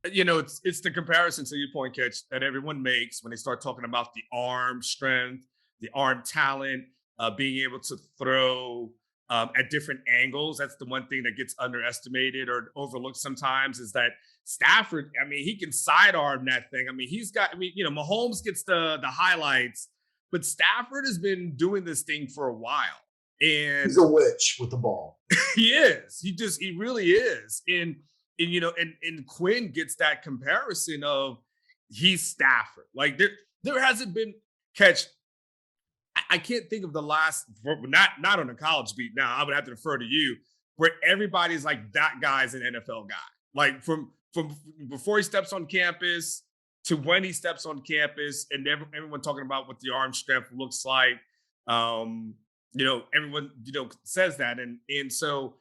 it's the comparison to your point, Catch, that everyone makes when they start talking about the arm strength, the arm talent, being able to throw at different angles. That's the one thing that gets underestimated or overlooked sometimes is that Stafford, I mean, he can sidearm that thing. I mean, Mahomes gets the highlights, but Stafford has been doing this thing for a while. And he's a witch with the ball. He is. He really is. And Quinn gets that comparison of he's Stafford. Like there hasn't been Catch. I can't think of the last, not on a college beat. Now I would have to defer to you, where everybody's like that guy's an NFL guy. Like from before he steps on campus to when he steps on campus, and everyone talking about what the arm strength looks like. Everyone says that, and so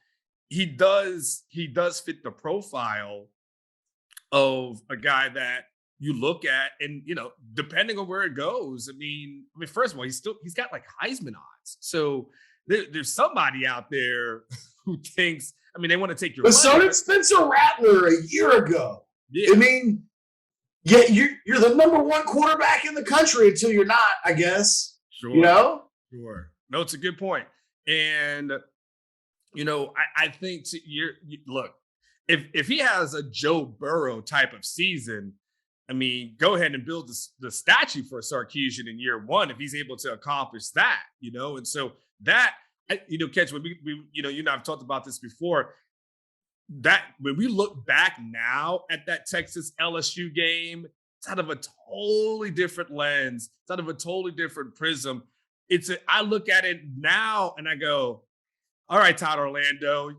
he does fit the profile of a guy that you look at, and depending on where it goes. I mean, first of all, he's got like Heisman odds, so there's somebody out there who thinks. I mean, they want to take your. But so did Spencer Rattler a year ago. Yeah. I mean, yeah, you're the number one quarterback in the country until you're not, I guess. Sure. Sure. No, it's a good point. And, I think look, if he has a Joe Burrow type of season, I mean, go ahead and build the statue for Sarkisian in year one if he's able to accomplish that, And so that, Catch, when we you and I've talked about this before, that when we look back now at that Texas LSU game, it's out of a totally different lens. It's out of a totally different prism. I look at it now and I go, all right, Todd Orlando,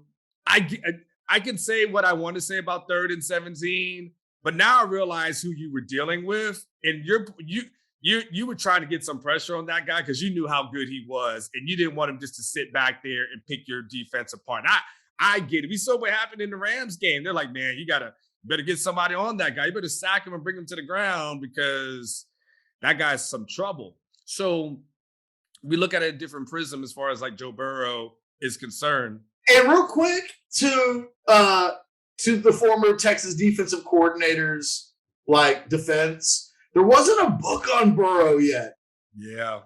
I can say what I want to say about 3rd and 17, but now I realize who you were dealing with, and you were trying to get some pressure on that guy because you knew how good he was, and you didn't want him just to sit back there and pick your defense apart. I get it. We saw what happened in the Rams game. They're like, man, you better get somebody on that guy. You better sack him and bring him to the ground because that guy's some trouble. So we look at a different prism as far as like Joe Burrow is concerned. And real quick to the former Texas defensive coordinators, like defense, there wasn't a book on Burrow yet. Yeah.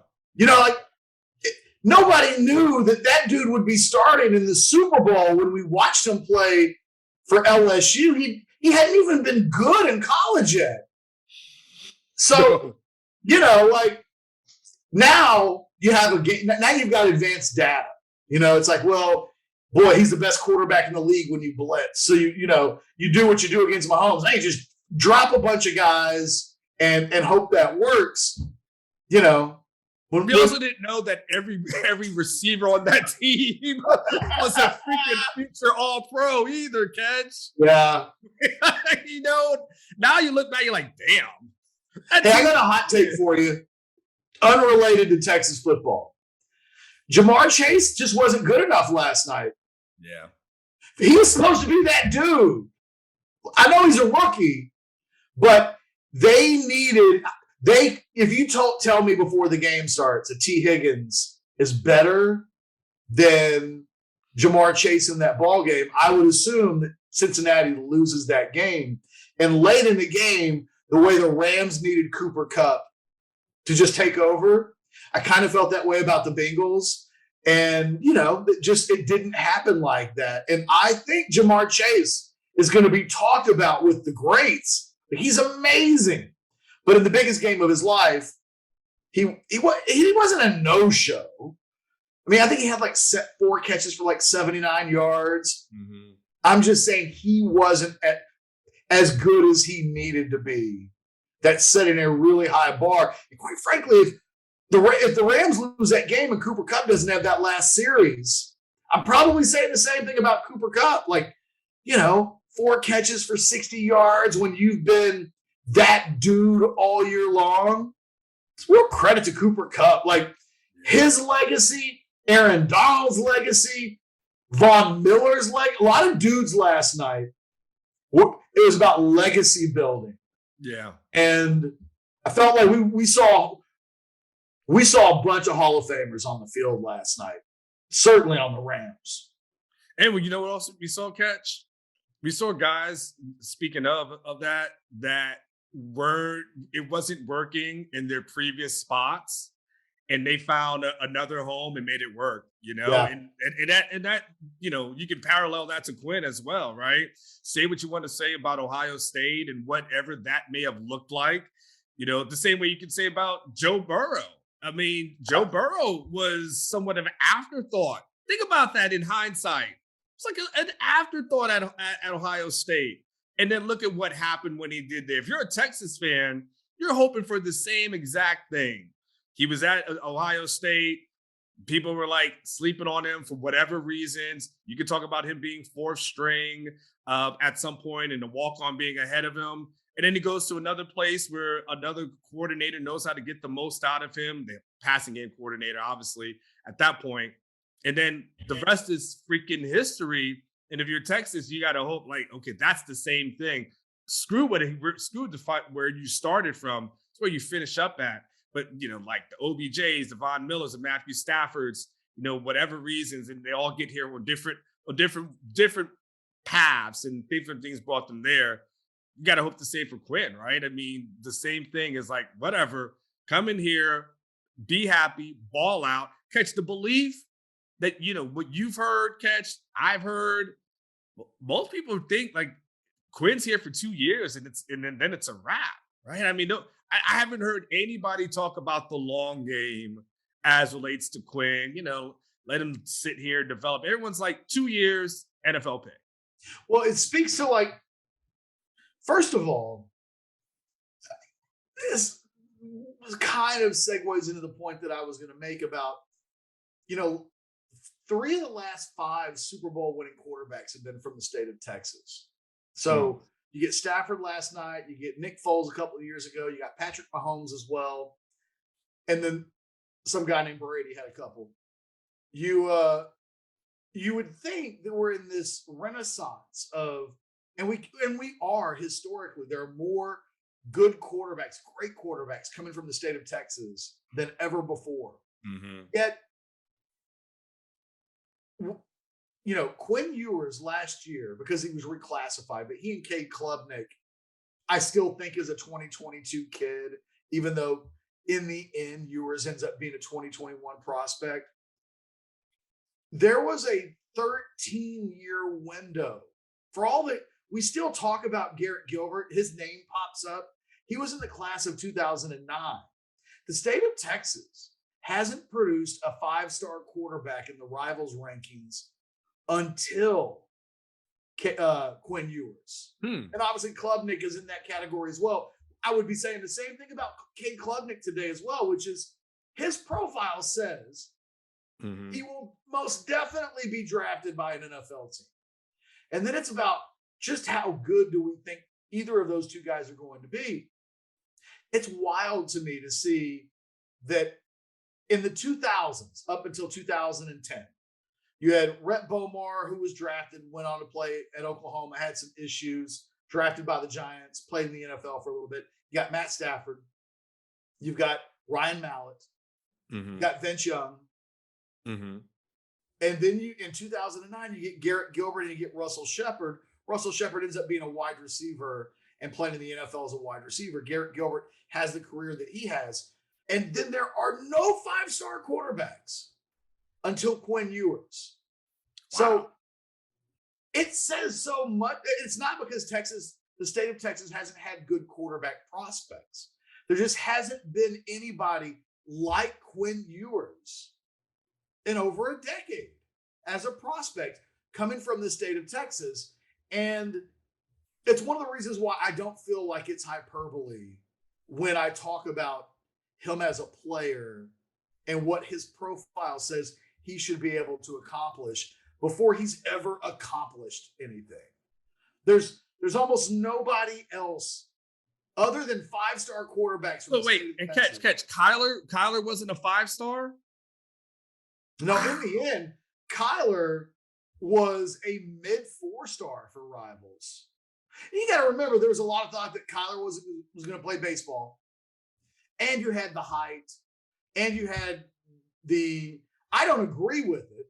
Nobody knew that dude would be starting in the Super Bowl when we watched him play for LSU. He hadn't even been good in college yet. So, now you have a game. Now you've got advanced data. It's like, well, boy, he's the best quarterback in the league when you blitz. So you do what you do against Mahomes. Now you just drop a bunch of guys and hope that works. We also didn't know that every receiver on that team was a freaking future All-Pro either, Catch. Yeah. Now you look back, you're like, damn. Hey, I got a hot take for you. Unrelated to Texas football. JaMarr Chase just wasn't good enough last night. Yeah. He was supposed to be that dude. I know he's a rookie, but if you tell me before the game starts that T. Higgins is better than JaMarr Chase in that ball game, I would assume that Cincinnati loses that game. And late in the game, the way the Rams needed Cooper Kupp to just take over, I kind of felt that way about the Bengals. And, it didn't happen like that. And I think JaMarr Chase is going to be talked about with the greats. He's amazing. But in the biggest game of his life, he wasn't a no-show. I mean, I think he had 4 catches for 79 yards. Mm-hmm. I'm just saying he wasn't as good as he needed to be. That's setting a really high bar. And quite frankly, if the Rams lose that game and Cooper Kupp doesn't have that last series, I'm probably saying the same thing about Cooper Kupp. 4 catches for 60 yards when you've been that dude all year long. It's real credit to Cooper Kupp. His legacy, Aaron Donald's legacy, Von Miller's legacy. A lot of dudes last night, it was about legacy building. Yeah. And I felt like we saw a bunch of Hall of Famers on the field last night, certainly on the Rams. And you know what else we saw, Catch? we saw guys, speaking of that, that it wasn't working in their previous spots, and they found another home and made it work, Yeah. and that, you can parallel that to Quinn as well, right? Say what you want to say about Ohio State and whatever that may have looked like, the same way you can say about Joe Burrow. I mean, Joe Burrow was somewhat of an afterthought. Think about that in hindsight. It's like an afterthought at Ohio State. And then look at what happened when he did there. If you're a Texas fan, you're hoping for the same exact thing. He was at Ohio State. People were like sleeping on him for whatever reasons. You could talk about him being fourth string at some point and the walk-on being ahead of him. And then he goes to another place where another coordinator knows how to get the most out of him, the passing game coordinator, obviously, at that point. And then the rest is freaking history. And if you're Texas, you got to hope like, okay, that's the same thing. Screw the fight where you started from. It's where you finish up at. But, like the OBJs, the Von Millers, the Matthew Staffords, whatever reasons, and they all get here with different paths and different things brought them there. You got to hope the same for Quinn, right? I mean, the same thing is like, whatever, come in here, be happy, ball out, catch the belief that, what you've heard, I've heard. Most people think like Quinn's here for 2 years and then it's a wrap, right? I mean, no, I haven't heard anybody talk about the long game as relates to Quinn. Let him sit here, develop. Everyone's like 2 years, NFL pick. Well, it speaks to like, first of all, this kind of segues into the point that I was going to make about, 3 of the last 5 Super Bowl winning quarterbacks have been from the state of Texas. So you get Stafford last night, you get Nick Foles a couple of years ago, you got Patrick Mahomes as well, and then some guy named Brady had a couple. You would think that we're in this renaissance of, and we are historically, there are more good quarterbacks, great quarterbacks coming from the state of Texas than ever before. Mm-hmm. Yet, Quinn Ewers last year, because he was reclassified, but he and Cade Klubnik, I still think is a 2022 kid, even though in the end, Ewers ends up being a 2021 prospect. There was a 13-year window. For all that, we still talk about Garrett Gilbert. His name pops up. He was in the class of 2009. The state of Texas hasn't produced a 5-star quarterback in the Rivals rankings until Quinn Ewers. And obviously Klubnik is in that category as well. I would be saying the same thing about Cade Klubnik today as well, which is his profile says he will most definitely be drafted by an NFL team. And then it's about just how good do we think either of those two guys are going to be. It's wild to me to see that in the 2000s, up until 2010, you had Rhett Bomar, who was drafted, went on to play at Oklahoma, had some issues, drafted by the Giants, played in the NFL for a little bit. You got Matt Stafford. You've got Ryan Mallett. You got Vince Young. And then in 2009, you get Garrett Gilbert and you get Russell Shepard. Russell Shepard ends up being a wide receiver and playing in the NFL as a wide receiver. Garrett Gilbert has the career that he has. And then there are no 5-star quarterbacks until Quinn Ewers. Wow. So it says so much. It's not because the state of Texas hasn't had good quarterback prospects. There just hasn't been anybody like Quinn Ewers in over a decade as a prospect coming from the state of Texas. And it's one of the reasons why I don't feel like it's hyperbole when I talk about him as a player and what his profile says he should be able to accomplish before he's ever accomplished anything. There's almost nobody else other than 5-star quarterbacks. So wait, and catch. Kyler wasn't a 5-star? No, in the end, Kyler was a mid-4-star for Rivals. And you got to remember, there was a lot of thought that Kyler was going to play baseball. And you had the height. And you had I don't agree with it.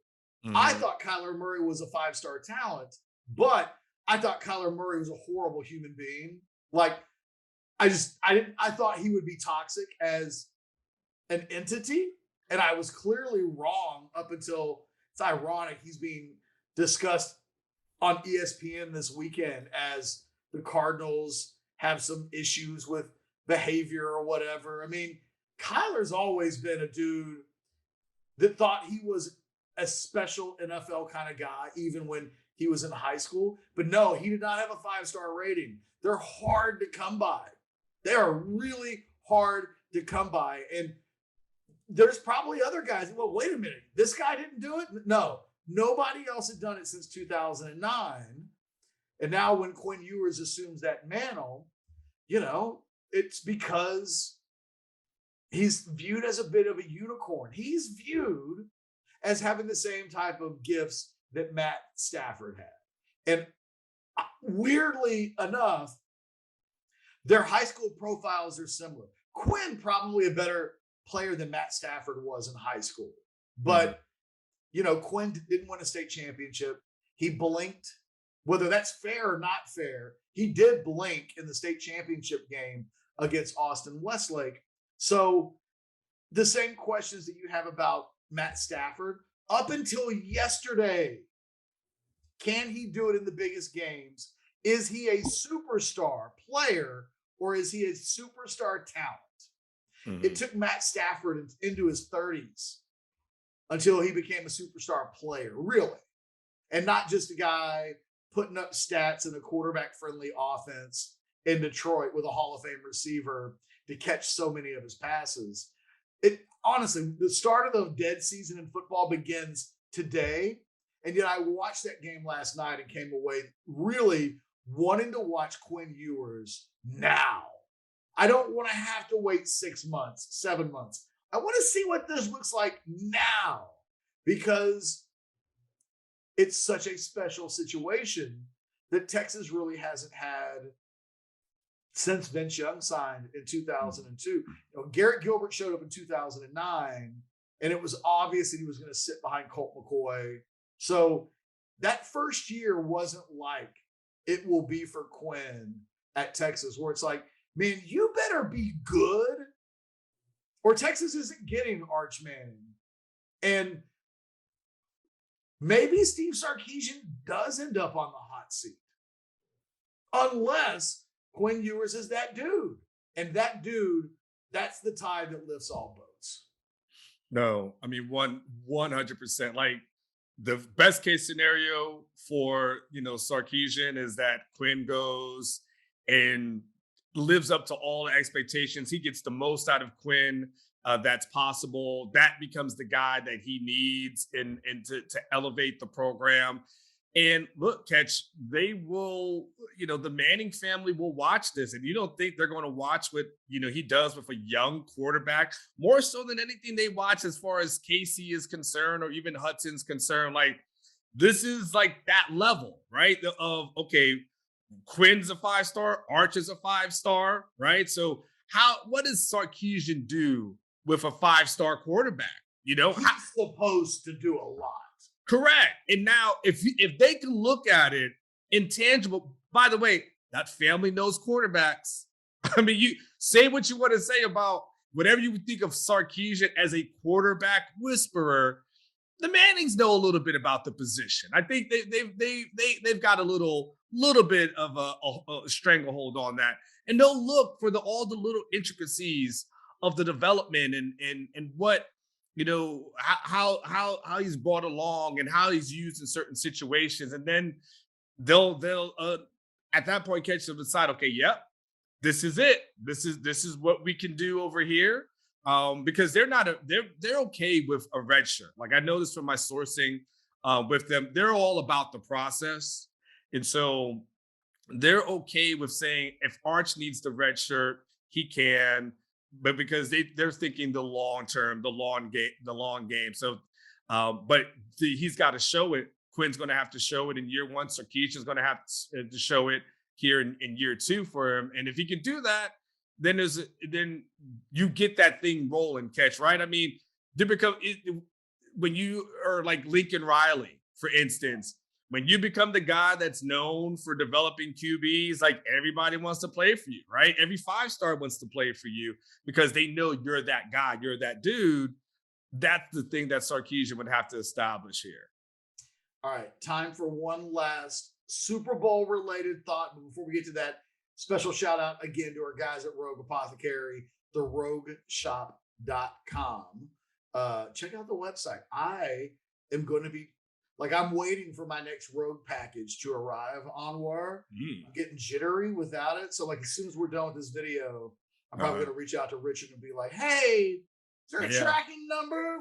I thought Kyler Murray was a 5-star talent. But I thought Kyler Murray was a horrible human being. Like, I thought he would be toxic as an entity. And I was clearly wrong up until it's ironic. He's being discussed on ESPN this weekend as the Cardinals have some issues with behavior or whatever. I mean, Kyler's always been a dude that thought he was a special NFL kind of guy, even when he was in high school. But no, he did not have a 5-star rating. They're hard to come by. They are really hard to come by. And there's probably other guys. Well, wait a minute. This guy didn't do it? No. Nobody else had done it since 2009. And now when Quinn Ewers assumes that mantle, it's because he's viewed as a bit of a unicorn. He's viewed as having the same type of gifts that Matt Stafford had. And weirdly enough, their high school profiles are similar. Quinn probably a better player than Matt Stafford was in high school. But, Quinn didn't win a state championship. He blinked. Whether that's fair or not fair, he did blink in the state championship game against Austin Westlake. So the same questions that you have about Matt Stafford, up until yesterday, can he do it in the biggest games? Is he a superstar player or is he a superstar talent? Mm-hmm. It took Matt Stafford into his 30s until he became a superstar player, really. And not just a guy putting up stats in a quarterback-friendly offense in Detroit with a Hall of Fame receiver to catch so many of his passes. Honestly, the start of the dead season in football begins today. And yet I watched that game last night and came away really wanting to watch Quinn Ewers now. I don't want to have to wait 6 months, 7 months. I want to see what this looks like now because it's such a special situation that Texas really hasn't had since Vince Young signed in 2002. Garrett Gilbert showed up in 2009, and it was obvious that he was going to sit behind Colt McCoy. So that first year wasn't like it will be for Quinn at Texas, where it's like, man, you better be good, or Texas isn't getting Arch Manning. And maybe Steve Sarkisian does end up on the hot seat, unless Quinn Ewers is that dude. And that dude, that's the tide that lifts all boats. No, I mean, 100%. Like, the best case scenario for, Sarkisian is that Quinn goes and lives up to all the expectations. He gets the most out of Quinn that's possible. That becomes the guy that he needs and to elevate the program. And look, Ketch, they will, the Manning family will watch this. And you don't think they're going to watch what, he does with a young quarterback, more so than anything they watch as far as Casey is concerned or even Hudson's concerned. Like, this is like that level, right? Okay, Quinn's a 5-star, Arch is a 5-star, right? So what does Sarkisian do with a 5-star quarterback? He's supposed to do a lot. Correct. And now if they can look at it intangible, by the way, that family knows quarterbacks. I mean, you say what you want to say about whatever you think of Sarkisian as a quarterback whisperer. The Mannings know a little bit about the position. I think they've got a little bit of a stranglehold on that, and they'll look for all the little intricacies of the development and what how he's brought along and how he's used in certain situations, and then they'll at that point Ketchum decide, okay, yep, this is it. This is what we can do over here. Because they're okay with a red shirt. Like, I know this from my sourcing with them. They're all about the process. And so they're okay with saying if Arch needs the red shirt, he can, but because they're thinking the long term, the long game. So, but he's got to show it. Quinn's going to have to show it in year one. Sarkisian's going to have to show it here in year two for him. And if he can do that, then you get that thing rolling, Catch, right? I mean, when you are like Lincoln Riley, for instance, when you become the guy that's known for developing QBs, like everybody wants to play for you, right? Every 5-star wants to play for you because they know you're that guy, you're that dude. That's the thing that Sarkisian would have to establish here. All right, time for one last Super Bowl related thought. But before we get to that, special shout out again to our guys at Rogue Apothecary, therogueshop.com. Check out the website. I am going to be I'm waiting for my next Rogue package to arrive. Anwar, I'm getting jittery without it. So as soon as we're done with this video, I'm probably going to reach out to Richard and be like, "Hey, is there a tracking number?"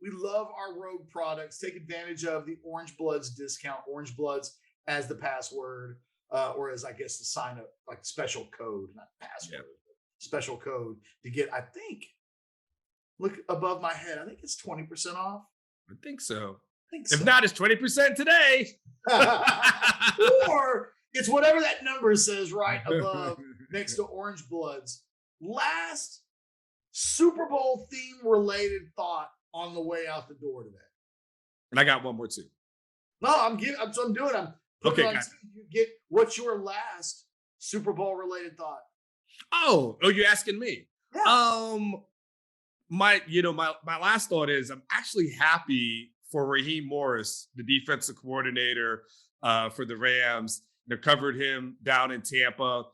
We love our Rogue products. Take advantage of the Orange Bloods discount. Orange Bloods as the password, or as I guess the sign up, special code, not password, special code to get. I think. Look above my head. I think it's 20% off. I think so. If not, it's 20% today. Or it's whatever that number says right above next to Orange Bloods. Last Super Bowl theme related thought on the way out the door today. And I got one more too. No, I'm doing. I'm putting on. You get what's your last Super Bowl related thought? Oh, you're asking me. Yeah. My last thought is I'm actually happy for Raheem Morris, the defensive coordinator for the Rams. They covered him down in Tampa.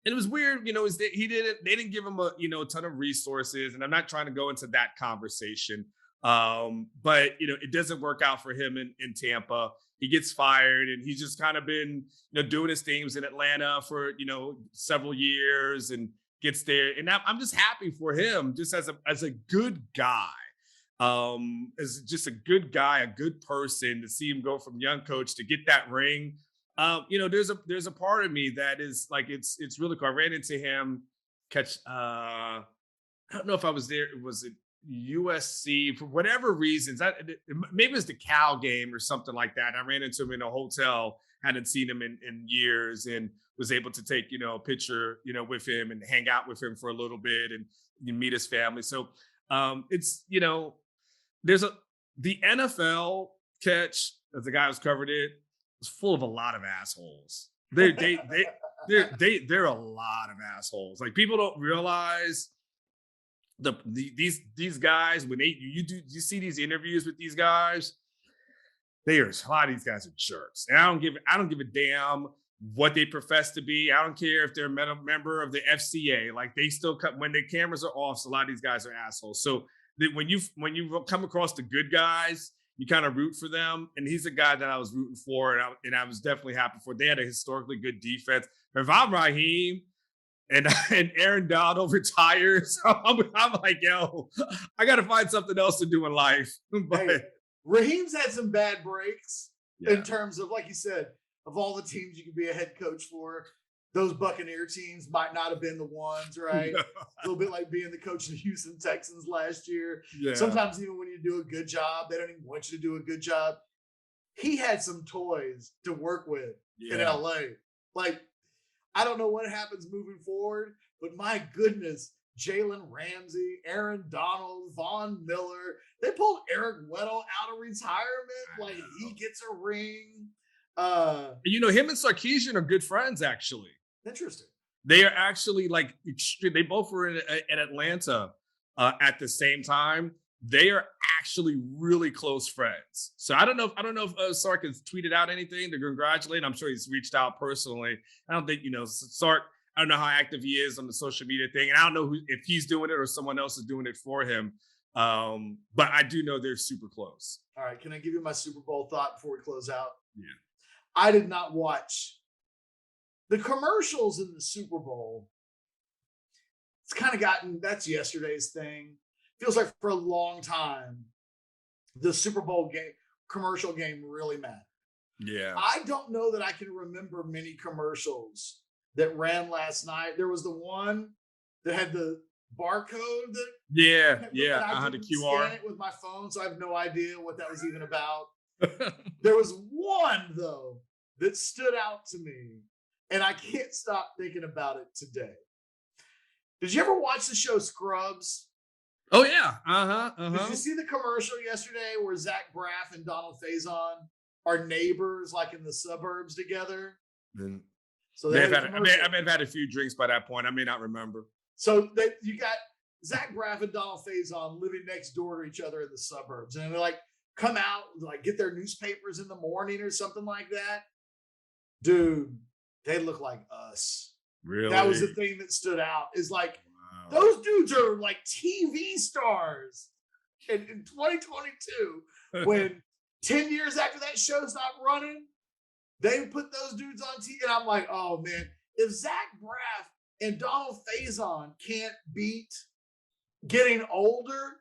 And it was weird, they didn't give him a ton of resources. And I'm not trying to go into that conversation. But it doesn't work out for him in Tampa. He gets fired and he's just kind of been, doing his things in Atlanta for, several years and gets there. And I'm just happy for him just as a good guy. As just a good guy, a good person, to see him go from young coach to get that ring. There's a part of me that is it's really cool. I ran into him I don't know if I was there. Was it USC for whatever reasons? Maybe it was the Cal game or something like that. I ran into him in a hotel, hadn't seen him in years, and was able to take a picture with him and hang out with him for a little bit and meet his family. So it's there's the NFL catch, as the guy who's covered it, is full of a lot of assholes. They're a lot of assholes. People don't realize these guys when you see these interviews with these guys, a lot of these guys are jerks. And I don't give a damn what they profess to be. I don't care if they're a member of the FCA. They still cut when the cameras are off. So a lot of these guys are assholes. So when you come across the good guys, you kind of root for them. And he's a guy that I was rooting for, and I was definitely happy for. They had a historically good defense. If I'm Raheem and Aaron Donald retires, I'm like, yo, I got to find something else to do in life. But Raheem's had some bad breaks in terms of, like you said, of all the teams you could be a head coach for. Those Buccaneer teams might not have been the ones, right? A little bit like being the coach of the Houston Texans last year. Yeah. Sometimes even when you do a good job, they don't even want you to do a good job. He had some toys to work with in LA. I don't know what happens moving forward, but my goodness, Jalen Ramsey, Aaron Donald, Von Miller, they pulled Eric Weddle out of retirement. He gets a ring. Him and Sarkisian are good friends, actually. Interesting. They are actually they both were in Atlanta at the same time. They are actually really close friends. So I don't know if Sark has tweeted out anything to congratulate. I'm sure he's reached out personally. I don't think Sark. I don't know how active he is on the social media thing, and I don't know if he's doing it or someone else is doing it for him. But I do know they're super close. All right, can I give you my Super Bowl thought before we close out? Yeah. I did not watch the commercials in the Super Bowl. It's kind of that's yesterday's thing. Feels like for a long time, the Super Bowl commercial game really mattered. Yeah. I don't know that I can remember many commercials that ran last night. There was the one that had the barcode. The QR. Scan it with my phone, so I have no idea what that was even about. There was one, though, that stood out to me, and I can't stop thinking about it today. Did you ever watch the show Scrubs? Oh yeah. Did you see the commercial yesterday where Zach Braff and Donald Faison are neighbors, like in the suburbs together? Then So they had a I commercial. may have had a few drinks by that point. I may not remember. So you got Zach Braff and Donald Faison living next door to each other in the suburbs, and they like come out, like get their newspapers in the morning or something like that. Dude, they look like us. Really? That was the thing that stood out. Is like Wow. those dudes are like TV stars in 2022. When 10 years after that show stopped running, they put those dudes on TV, and I'm like, oh man, if Zach Braff and Donald Faison can't beat getting older,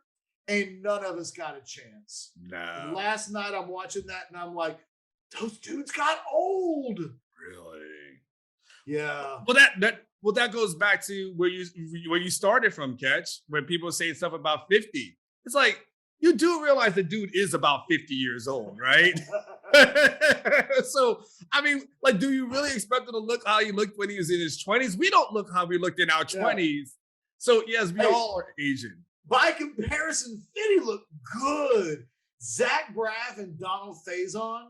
ain't none of us got a chance. No. Last night I'm watching that, and I'm like, those dudes got old. Really? Yeah. Well, that goes back to where you started from, Ketch, when people say stuff about 50. It's like, you do realize the dude is about 50 years old, right? So, I mean, like, do you really expect him to look how he looked when he was in his 20s? We don't look how we looked in our 20s. So, yes, we all are Asian. By comparison, Fitty looked good. Zach Braff and Donald Faison,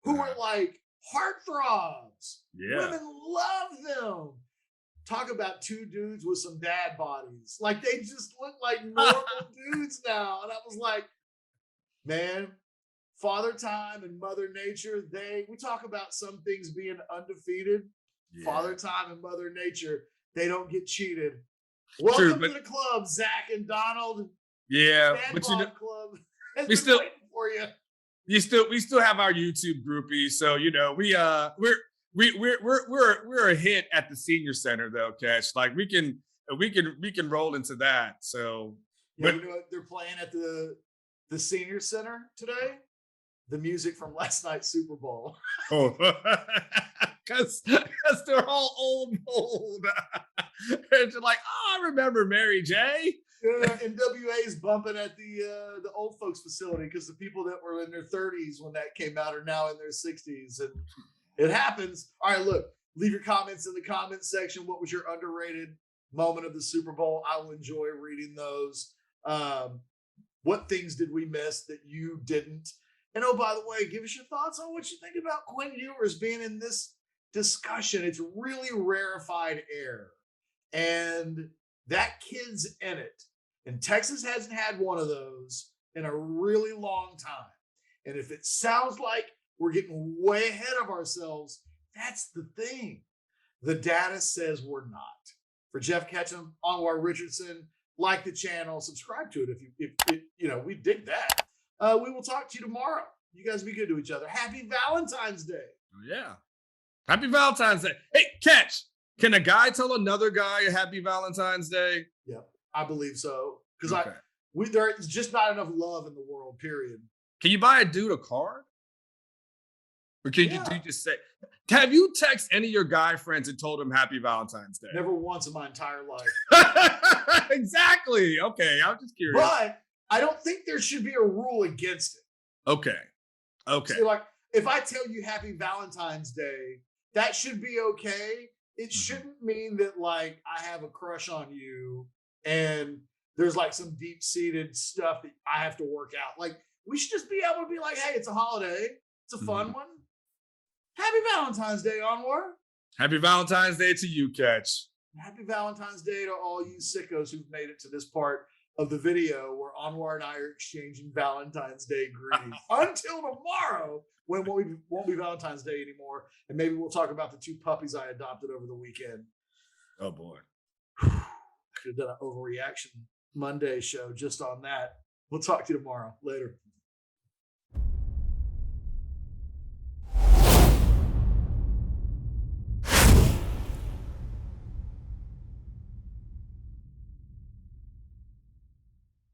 who were like heartthrobs. Yeah. Women love them. Talk about two dudes with some dad bodies. Like, they just look like normal dudes now. And I was like, man, Father Time and Mother Nature, we talk about some things being undefeated. Yeah. Father Time and Mother Nature, they don't get cheated. Welcome to the club, Zach and Donald. Yeah, Dad but club has we been still waiting for you. We still have our YouTube groupies, so we're a hit at the senior center though, Catch. Like we can roll into that. So yeah, you know what they're playing at the senior center today? The music from last night's Super Bowl. Oh, because they're all old. They're like, oh, I remember Mary J. Yeah, NWA's bumping at the old folks facility because the people that were in their 30s when that came out are now in their 60s, and it happens. All right, look, leave your comments in the comments section. What was your underrated moment of the Super Bowl? I will enjoy reading those. What things did we miss that you didn't? And oh, by the way, give us your thoughts on what you think about Quinn Ewers being in this discussion. It's really rarefied air, and that kid's in it. And Texas hasn't had one of those in a really long time. And if it sounds like we're getting way ahead of ourselves, that's the thing. The data says we're not. For Geoff Ketchum, Anwar Richardson, like the channel, subscribe to it if you know, we dig that. We will talk to you tomorrow. You guys be good to each other. Happy Valentine's Day. Yeah. Happy Valentine's Day. Hey, Catch. Can a guy tell another guy a happy Valentine's Day? Yeah, I believe so. Because there's just not enough love in the world, period. Can you buy a dude a card? Or can you just say, have you texted any of your guy friends and told them happy Valentine's Day? Never once in my entire life. Exactly. Okay. I'm just curious. But I don't think there should be a rule against it. Okay. So like, if I tell you happy Valentine's Day, that should be okay. It shouldn't mean that like I have a crush on you and there's like some deep-seated stuff that I have to work out. Like, we should just be able to be like, hey, it's a holiday. It's a fun one. Happy Valentine's Day, Anwar. Happy Valentine's Day to you, Catch. Happy Valentine's Day to all you sickos who've made it to this part of the video where Anwar and I are exchanging Valentine's Day greetings. Until tomorrow, when won't be Valentine's Day anymore. And maybe we'll talk about the two puppies I adopted over the weekend. Oh, boy. I could have done an Overreaction Monday show just on that. We'll talk to you tomorrow. Later.